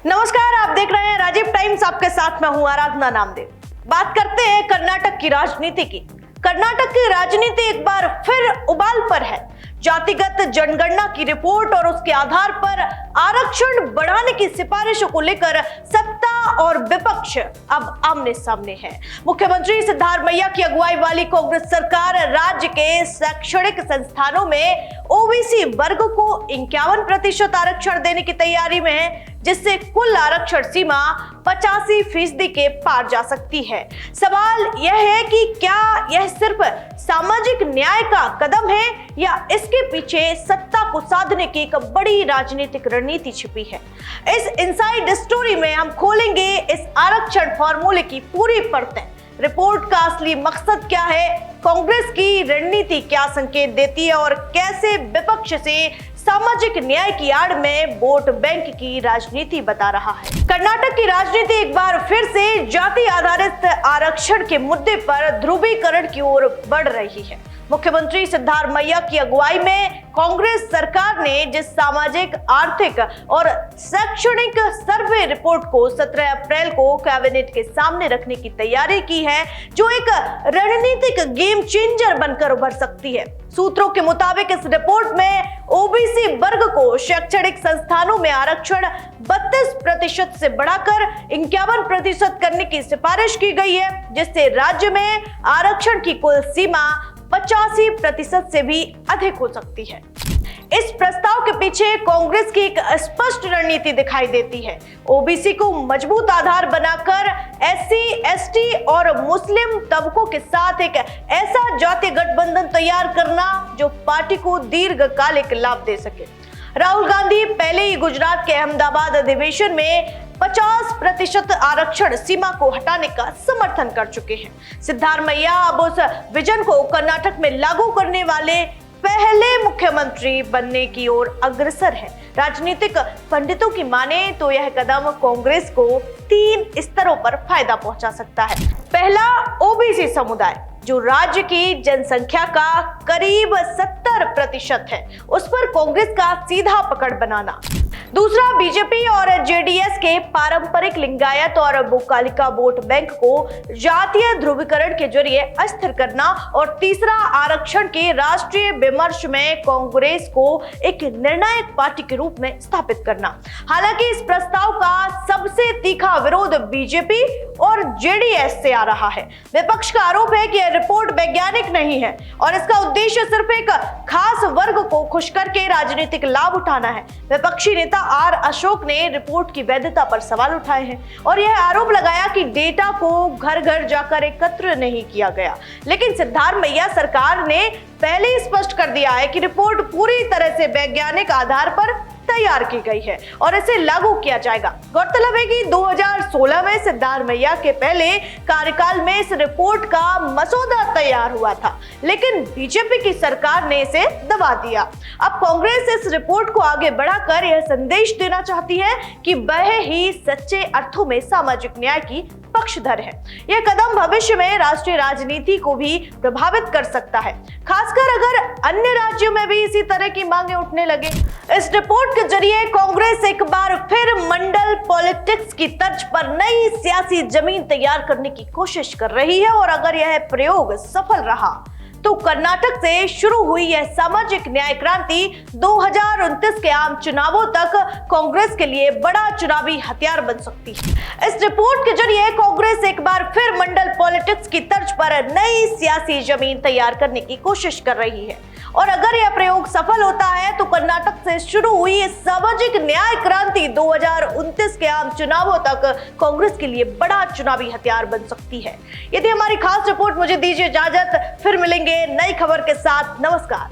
नमस्कार, आप देख रहे हैं राजीव टाइम्स। आपके साथ मैं हूं आराधना नामदेव। बात करते हैं कर्नाटक की राजनीति की। कर्नाटक की राजनीति एक बार फिर उबाल पर है। जातिगत जनगणना की रिपोर्ट और उसके आधार पर आरक्षण बढ़ाने की सिफारिशों को लेकर सत्ता और विपक्ष अब आमने सामने है। मुख्यमंत्री सिद्धारमैया की अगुवाई वाली कांग्रेस सरकार राज्य के शैक्षणिक संस्थानों में ओबीसी वर्ग को 51% आरक्षण देने की तैयारी में है, जिससे कुल आरक्षण सीमा 85% के पार जा सकती है। सवाल यह है कि क्या यह सिर्फ सामाजिक न्याय का कदम है या इसके पीछे सत्ता को साधने की एक बड़ी राजनीतिक रणनीति छिपी है। इस इनसाइड स्टोरी में हम खोलेंगे इस आरक्षण फॉर्मूले की पूरी परतें। रिपोर्ट का असली मकसद क्या है, कांग्रेस की रणनीति क्या संकेत देती है और कैसे विपक्ष से सामाजिक न्याय की आड़ में वोट बैंक की राजनीति बता रहा है। कर्नाटक की राजनीति एक बार फिर से जाति आधारित आरक्षण के मुद्दे पर ध्रुवीकरण की ओर बढ़ रही है। मुख्यमंत्री सिद्धारमैया की अगुवाई में कांग्रेस सरकार ने जिस सामाजिक, आर्थिक और शैक्षणिक सर्वे रिपोर्ट को 17 अप्रैल को कैबिनेट के सामने रखने की तैयारी की है, जो एक रणनीतिक गेम चेंजर बनकर उभर सकती है। सूत्रों के मुताबिक इस रिपोर्ट में ओबीसी वर्ग को शैक्षणिक संस्थानों में आरक्षण 32% से बढ़ाकर 51% करने की सिफारिश की गई है, जिससे राज्य में आरक्षण की कुल सीमा 85% से भी अधिक हो सकती है। इस प्रस्ताव के पीछे कांग्रेस की एक स्पष्ट रणनीति दिखाई देती है। ओबीसी को मजबूत आधार बनाकर एससी, एसटी और मुस्लिम तबकों के साथ एक ऐसा जातीय गठबंधन तैयार करना जो पार्टी को दीर्घकालिक लाभ दे सके। राहुल गांधी पहले ही गुजरात के अहमदाबाद अधिवेशन में 50% आरक्षण सीमा को हटाने का समर्थन कर चुके हैं। सिद्धारमैया अब उस विजन को कर्नाटक में लागू करने वाले पहले मुख्यमंत्री बनने की ओर अग्रसर है। राजनीतिक पंडितों की माने तो यह कदम कांग्रेस को 3 स्तरों पर फायदा पहुंचा सकता है। पहला, ओबीसी समुदाय जो राज्य की जनसंख्या का करीब 70% है, उस पर कांग्रेस का सीधा पकड़ बनाना। दूसरा, बीजेपी और जेडीएस के पारंपरिक लिंगायत और बोकालिका वोट बैंक को जातीय ध्रुवीकरण के जरिए अस्थिर करना। और तीसरा, आरक्षण के राष्ट्रीय विमर्श में कांग्रेस को एक निर्णायक पार्टी के रूप में स्थापित करना। हालांकि इस प्रस्ताव का सबसे तीखा विरोध बीजेपी और जेडीएस से आ रहा है। विपक्ष का आरोप है कि यह रिपोर्ट वैज्ञानिक नहीं है और इसका उद्देश्य सिर्फ एक खास वर्ग को खुश करके राजनीतिक लाभ उठाना है। विपक्षी नेता आर अशोक ने रिपोर्ट की वैधता पर सवाल उठाए हैं और यह आरोप लगाया कि डेटा को घर घर जाकर एकत्र नहीं किया गया। लेकिन सिद्धारमैया सरकार ने पहले ही स्पष्ट कर दिया है कि रिपोर्ट पूरी तरह से वैज्ञानिक आधार पर तैयार की गई है और इसे लागू किया जाएगा। गौरतलब है कि 2016 में सिद्धारमैया के पहले कार्यकाल में इस रिपोर्ट का मसौदा तैयार हुआ था, लेकिन बीजेपी की सरकार ने इसे दबा दिया। अब कांग्रेस इस रिपोर्ट को आगे बढ़ाकर यह संदेश देना चाहती है कि वह ही सच्चे अर्थों में सामाजिक न्याय की पक्षधर है। यह कदम भविष्य में राष्ट्रीय राजनीति को भी प्रभावित कर सकता है, खासकर अगर अन्य राज्यों में भी इसी तरह की मांगे उठने लगे। इस रिपोर्ट के जरिए कांग्रेस एक बार फिर मंडल पॉलिटिक्स की तर्ज पर नई सियासी जमीन तैयार करने की कोशिश कर रही है और अगर यह प्रयोग सफल रहा तो कर्नाटक से शुरू हुई यह सामाजिक न्याय क्रांति 2029 के आम चुनावों तक कांग्रेस के लिए बड़ा चुनावी हथियार बन सकती है। इस रिपोर्ट के जरिए कांग्रेस एक बार फिर मंडल पॉलिटिक्स की तर्ज पर नई सियासी जमीन तैयार करने की कोशिश कर रही है और अगर यह प्रयोग सफल होता है तो कर्नाटक से शुरू हुई सामाजिक न्याय क्रांति 2029 के आम चुनावों तक कांग्रेस के लिए बड़ा चुनावी हथियार बन सकती है। यदि हमारी खास रिपोर्ट मुझे दीजिए इजाजत, फिर मिलेंगे नई खबर के साथ। नमस्कार।